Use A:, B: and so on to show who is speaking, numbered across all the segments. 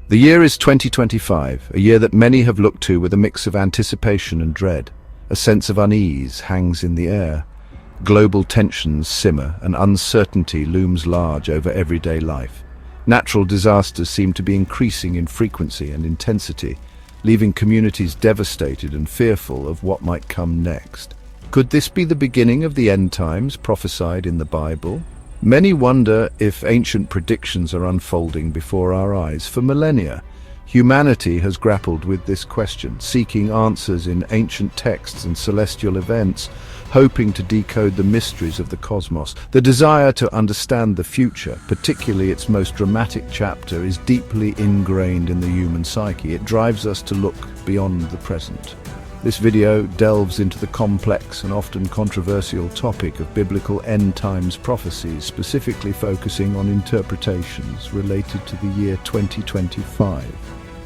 A: The year is 2025, a year that many have looked to with a mix of anticipation and dread. A sense of unease hangs in the air. Global tensions simmer and uncertainty looms large over everyday life. Natural disasters seem to be increasing in frequency and intensity, leaving communities devastated and fearful of what might come next. Could this be the beginning of the end times prophesied in the Bible? Many wonder if ancient predictions are unfolding before our eyes. For millennia, humanity has grappled with this question, seeking answers in ancient texts and celestial events, hoping to decode the mysteries of the cosmos. The desire to understand the future, particularly its most dramatic chapter, is deeply ingrained in the human psyche. It drives us to look beyond the present. This video delves into the complex and often controversial topic of biblical end times prophecies, specifically focusing on interpretations related to the year 2025.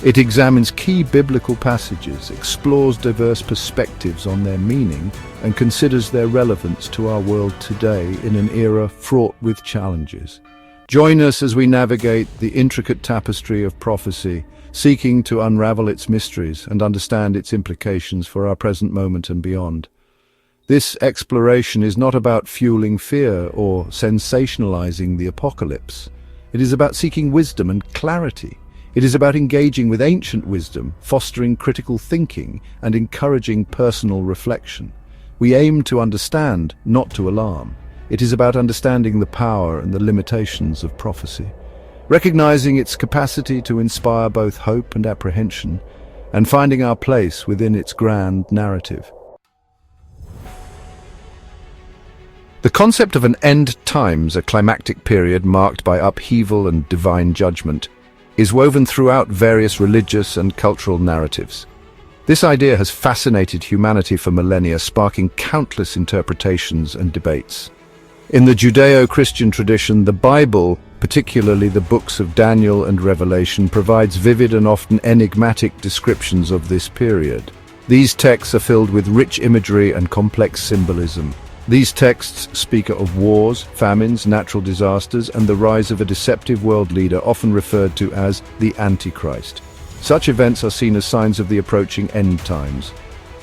A: It examines key biblical passages, explores diverse perspectives on their meaning, and considers their relevance to our world today in an era fraught with challenges. Join us as we navigate the intricate tapestry of prophecy, seeking to unravel its mysteries and understand its implications for our present moment and beyond. This exploration is not about fueling fear or sensationalizing the apocalypse. It is about seeking wisdom and clarity. It is about engaging with ancient wisdom, fostering critical thinking, and encouraging personal reflection. We aim to understand, not to alarm. It is about understanding the power and the limitations of prophecy, recognizing its capacity to inspire both hope and apprehension, and finding our place within its grand narrative. The concept of an end times, a climactic period marked by upheaval and divine judgment, is woven throughout various religious and cultural narratives. This idea has fascinated humanity for millennia, sparking countless interpretations and debates. In the Judeo-Christian tradition, the Bible, particularly the books of Daniel and Revelation, provides vivid and often enigmatic descriptions of this period. These texts are filled with rich imagery and complex symbolism. These texts speak of wars, famines, natural disasters, and the rise of a deceptive world leader, often referred to as the Antichrist. Such events are seen as signs of the approaching end times.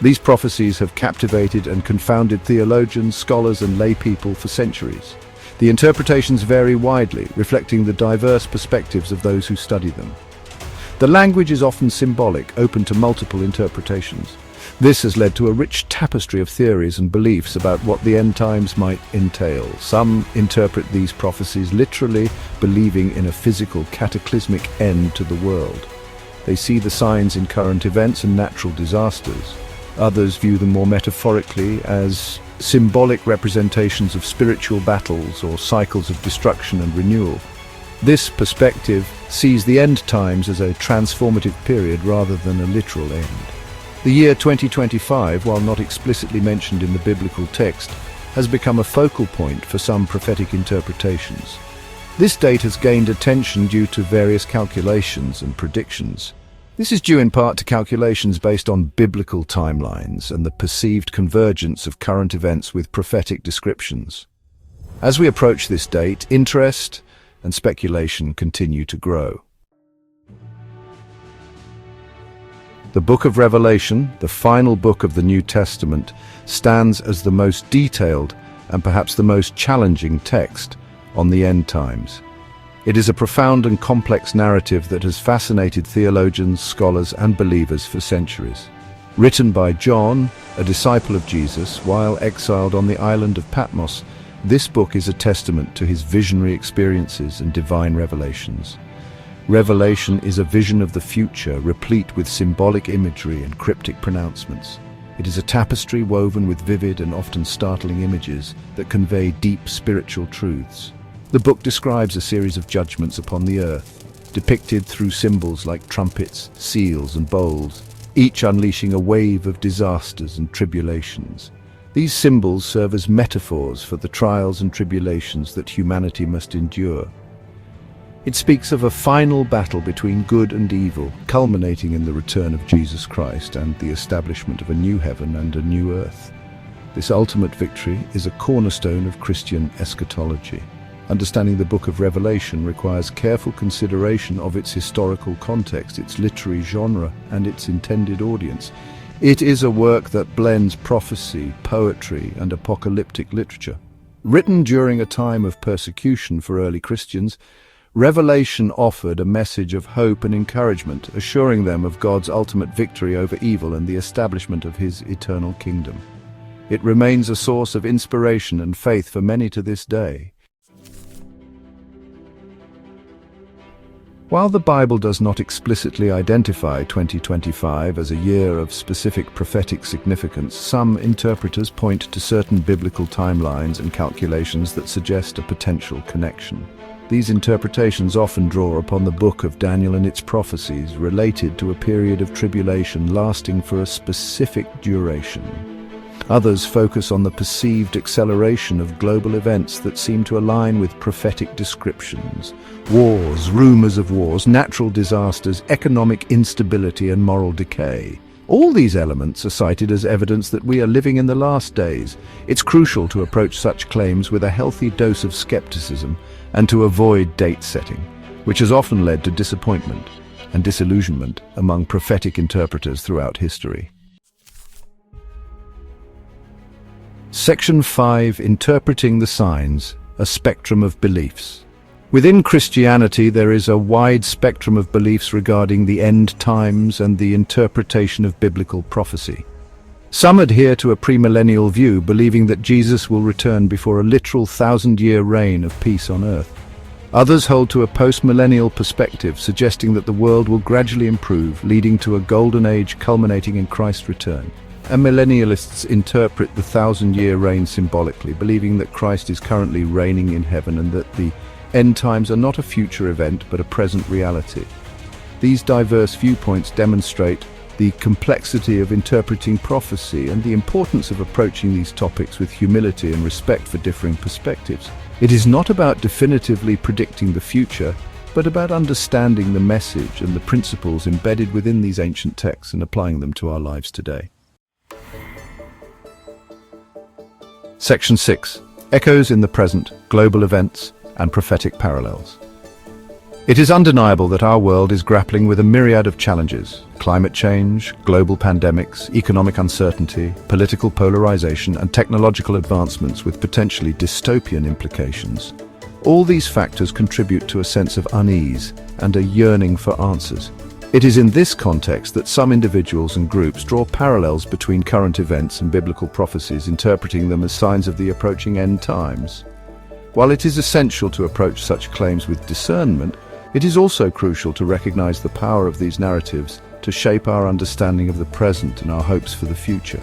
A: These prophecies have captivated and confounded theologians, scholars, and lay people for centuries. The interpretations vary widely, reflecting the diverse perspectives of those who study them. The language is often symbolic, open to multiple interpretations. This has led to a rich tapestry of theories and beliefs about what the end times might entail. Some interpret these prophecies literally, believing in a physical, cataclysmic end to the world. They see the signs in current events and natural disasters. Others view them more metaphorically as symbolic representations of spiritual battles or cycles of destruction and renewal. This perspective sees the end times as a transformative period rather than a literal end. The year 2025, while not explicitly mentioned in the biblical text, has become a focal point for some prophetic interpretations. This date has gained attention due to various calculations and predictions. This is due in part to calculations based on biblical timelines and the perceived convergence of current events with prophetic descriptions. As we approach this date, interest and speculation continue to grow. The book of Revelation, the final book of the New Testament, stands as the most detailed and perhaps the most challenging text on the end times. It is a profound and complex narrative that has fascinated theologians, scholars, and believers for centuries. Written by John, a disciple of Jesus, while exiled on the island of Patmos, this book is a testament to his visionary experiences and divine revelations. Revelation is a vision of the future, replete with symbolic imagery and cryptic pronouncements. It is a tapestry woven with vivid and often startling images that convey deep spiritual truths. The book describes a series of judgments upon the earth, depicted through symbols like trumpets, seals, and bowls, each unleashing a wave of disasters and tribulations. These symbols serve as metaphors for the trials and tribulations that humanity must endure. It speaks of a final battle between good and evil, culminating in the return of Jesus Christ and the establishment of a new heaven and a new earth. This ultimate victory is a cornerstone of Christian eschatology. Understanding the book of Revelation requires careful consideration of its historical context, its literary genre, and its intended audience. It is a work that blends prophecy, poetry, and apocalyptic literature. Written during a time of persecution for early Christians, Revelation offered a message of hope and encouragement, assuring them of God's ultimate victory over evil and the establishment of his eternal kingdom. It remains a source of inspiration and faith for many to this day. While the Bible does not explicitly identify 2025 as a year of specific prophetic significance, some interpreters point to certain biblical timelines and calculations that suggest a potential connection. These interpretations often draw upon the book of Daniel and its prophecies related to a period of tribulation lasting for a specific duration. Others focus on the perceived acceleration of global events that seem to align with prophetic descriptions. Wars, rumors of wars, natural disasters, economic instability, and moral decay. All these elements are cited as evidence that we are living in the last days. It's crucial to approach such claims with a healthy dose of skepticism and to avoid date setting, which has often led to disappointment and disillusionment among prophetic interpreters throughout history. Section 5. Interpreting the Signs, a spectrum of beliefs. Within Christianity, there is a wide spectrum of beliefs regarding the end times and the interpretation of biblical prophecy. Some adhere to a premillennial view, believing that Jesus will return before a literal 1,000-year reign of peace on earth. Others hold to a post-millennial perspective, suggesting that the world will gradually improve, leading to a golden age culminating in Christ's return. And millennialists interpret the 1,000-year reign symbolically, believing that Christ is currently reigning in heaven and that the end times are not a future event but a present reality. These diverse viewpoints demonstrate the complexity of interpreting prophecy and the importance of approaching these topics with humility and respect for differing perspectives. It is not about definitively predicting the future, but about understanding the message and the principles embedded within these ancient texts and applying them to our lives today. Section 6. Echoes in the present, global events, and prophetic parallels. It is undeniable that our world is grappling with a myriad of challenges: climate change, global pandemics, economic uncertainty, political polarization, and technological advancements with potentially dystopian implications. All these factors contribute to a sense of unease and a yearning for answers. It is in this context that some individuals and groups draw parallels between current events and biblical prophecies, interpreting them as signs of the approaching end times. While it is essential to approach such claims with discernment, it is also crucial to recognize the power of these narratives to shape our understanding of the present and our hopes for the future.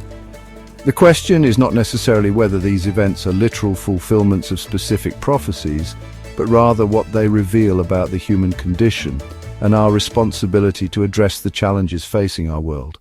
A: The question is not necessarily whether these events are literal fulfillments of specific prophecies, but rather what they reveal about the human condition and our responsibility to address the challenges facing our world.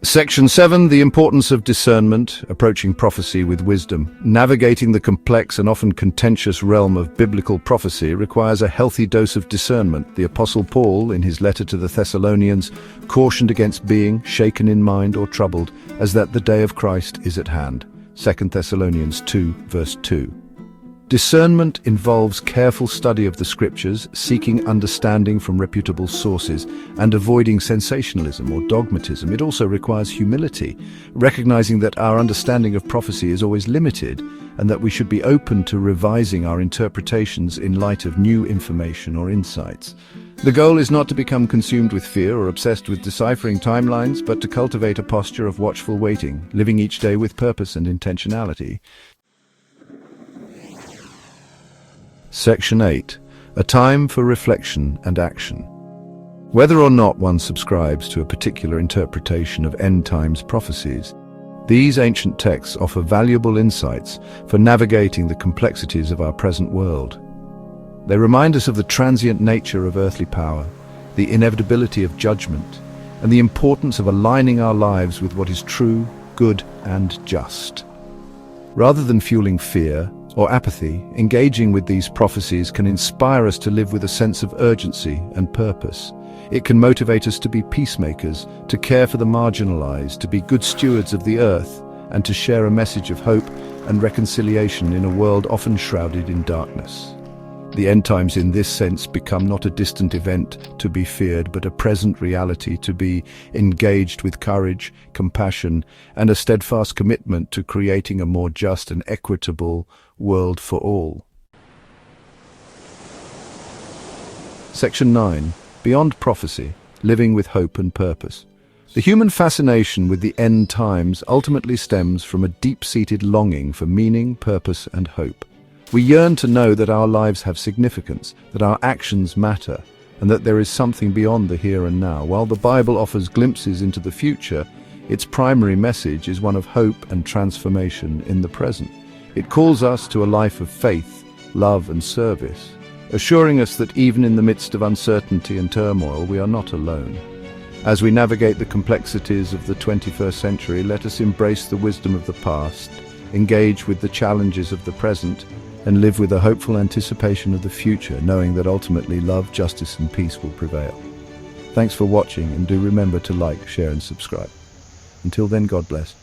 A: Section 7. The importance of discernment, approaching prophecy with wisdom. Navigating the complex and often contentious realm of biblical prophecy requires a healthy dose of discernment. The Apostle Paul, in his letter to the Thessalonians, cautioned against being shaken in mind or troubled, as that the day of Christ is at hand. 2 Thessalonians 2, verse 2. Discernment involves careful study of the scriptures, seeking understanding from reputable sources, and avoiding sensationalism or dogmatism. It also requires humility, recognizing that our understanding of prophecy is always limited, and that we should be open to revising our interpretations in light of new information or insights. The goal is not to become consumed with fear or obsessed with deciphering timelines, but to cultivate a posture of watchful waiting, living each day with purpose and intentionality. Section 8. A time for reflection and action. Whether or not one subscribes to a particular interpretation of end times prophecies, these ancient texts offer valuable insights for navigating the complexities of our present world. They remind us of the transient nature of earthly power, the inevitability of judgment, and the importance of aligning our lives with what is true, good, and just. Rather than fueling fear or apathy, engaging with these prophecies can inspire us to live with a sense of urgency and purpose. It can motivate us to be peacemakers, to care for the marginalized, to be good stewards of the earth, and to share a message of hope and reconciliation in a world often shrouded in darkness. The end times in this sense become not a distant event to be feared, but a present reality to be engaged with courage, compassion, and a steadfast commitment to creating a more just and equitable world for all. Section 9. Beyond prophecy, living with hope and purpose. The human fascination with the end times ultimately stems from a deep-seated longing for meaning, purpose, and hope. We yearn to know that our lives have significance, that our actions matter, and that there is something beyond the here and now. While the Bible offers glimpses into the future, its primary message is one of hope and transformation in the present. It calls us to a life of faith, love, and service, assuring us that even in the midst of uncertainty and turmoil, we are not alone. As we navigate the complexities of the 21st century, let us embrace the wisdom of the past, engage with the challenges of the present, and live with a hopeful anticipation of the future, knowing that ultimately love, justice, and peace will prevail. Thanks for watching, and do remember to like, share, and subscribe. Until then, God bless.